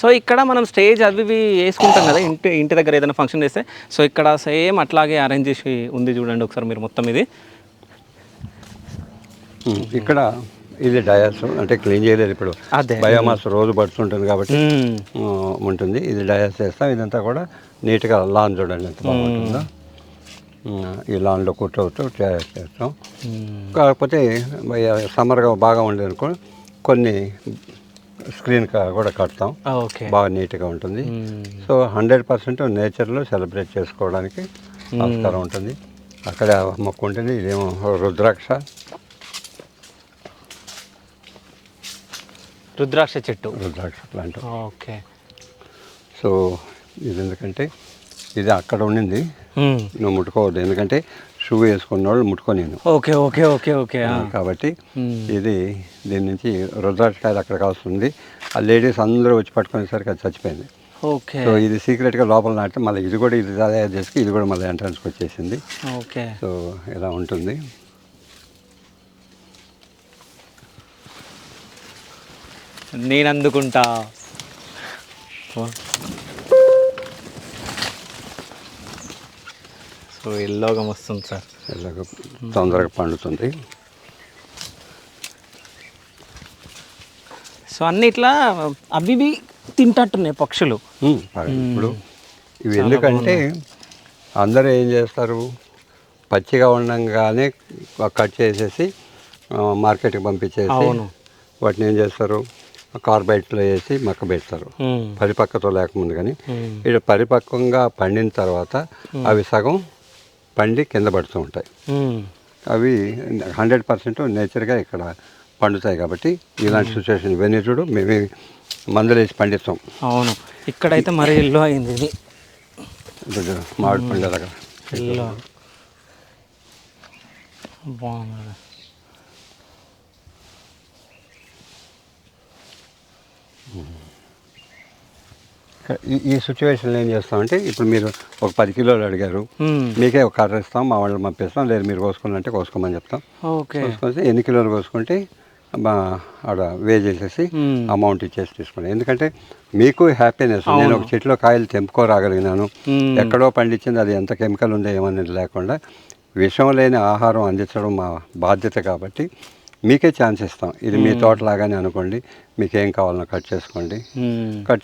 So ఇక్కడ మనం stage అవి ఇవి వేసుకుంటాం కదా, ఇంటి దగ్గర ఏదైనా ఫంక్షన్ చేస్తే. సో ఇక్కడ సేమ్ అట్లాగే అరేంజ్ చేసి ఉంది చూడండి ఒకసారి మీరు మొత్తం ఇది. ఇక్కడ ఇది డయాస్ అంటే క్లీన్ చేయలేదు ఇప్పుడు, అదే బయోమాస్ రోజు పడుతుంటుంది కాబట్టి ఉంటుంది. ఇది డయాస్ చేస్తాం. ఇదంతా కూడా నీట్గా లాన్ చూడండి ఎంత బాగుంటుందో. ఈ లాన్లో కూర్చోవచ్చు చేస్తాం. కాకపోతే సమ్మర్గా బాగా ఉండేది అనుకో కొన్ని స్క్రీన్ కూడా కడతాం, బాగా నీట్గా ఉంటుంది. సో 100% నేచర్లో సెలబ్రేట్ చేసుకోవడానికి ఆస్కారం ఉంటుంది. అక్కడ మొక్క ఉంటుంది. ఇదేమో రుద్రాక్ష చెట్టు, రుద్రాక్ష ప్లాంట్. ఓకే. సో ఇది ఎందుకంటే ఇది అక్కడ ఉండింది, నువ్వు ముట్టుకోవద్దు, ఎందుకంటే షూ వేసుకున్న వాళ్ళు ముట్టుకొని. ఓకే ఓకే ఓకే ఓకే కాబట్టి ఇది దీని నుంచి రుద్రాక్షకాయలు అక్కడ కాస్తుంది. ఆ లేడీస్ అందరూ వచ్చి పట్టుకునేసరికి అది చచ్చిపోయింది. ఓకే. సో ఇది సీక్రెట్గా లోపల నాటితే మళ్ళీ ఇది కూడా ఇది తయారు చేసి ఇది కూడా మళ్ళీ ఎంట్రన్స్కి వచ్చేసింది. ఓకే. సో ఇలా ఉంటుంది. నేను అందుకుంటా. సో ఎల్లోగా వస్తుంది సార్, ఎల్లోగా తొందరగా పండుతుంది. సో అన్ని ఇట్లా అవి తింటట్టున్నాయి పక్షులు. ఇప్పుడు ఇవి ఎందుకంటే అందరూ ఏం చేస్తారు, పచ్చిగా ఉండగానే కట్ చేసేసి మార్కెట్కి పంపించేసి వాటిని ఏం చేస్తారు, కార్బైట్లో వేసి మక్క పెడతారు పరిపక్వత లేకముందు. కానీ ఇటు పరిపక్వంగా పండిన తర్వాత అవి సగం పండి కింద పడుతూ ఉంటాయి. అవి 100% నేచర్గా ఇక్కడ పండుతాయి. కాబట్టి ఇలాంటి సిచ్యువేషన్ ఇవన్నీ చూడు మేము మందులు వేసి పండిస్తాం. అవును, ఇక్కడైతే మరి ఎల్లో అయింది ఇది. మామిడి పండు అలాగా ఎల్లో బాగుంది. ఈ సిచ్యువేషన్లో ఏం చేస్తామంటే ఇప్పుడు మీరు ఒక 10 కిలోలు అడిగారు, మీకే ఒక కర్ర ఇస్తాం, మా వాళ్ళని పంపిస్తాం. లేదు మీరు కోసుకోవాలంటే కోసుకోమని చెప్తాం. కోసుకొని ఎన్ని కిలోలు కోసుకుంటే ఆడ వే చేసేసి అమౌంట్ ఇచ్చేసి తీసుకోండి. ఎందుకంటే మీకు హ్యాపీనెస్, నేను ఒక చెట్లో కాయలు తెంపుకోరాగలిగినాను, ఎక్కడో పండించింది, అది ఎంత కెమికల్ ఉందో ఏమనేది లేకుండా విషం లేని ఆహారం అందించడం మా బాధ్యత. కాబట్టి మీకే ఛాన్స్ ఇస్తాం. ఇది మీ తోటలాగానే అనుకోండి, మీకు ఏం కావాలన్నా కట్ చేసుకోండి. కట్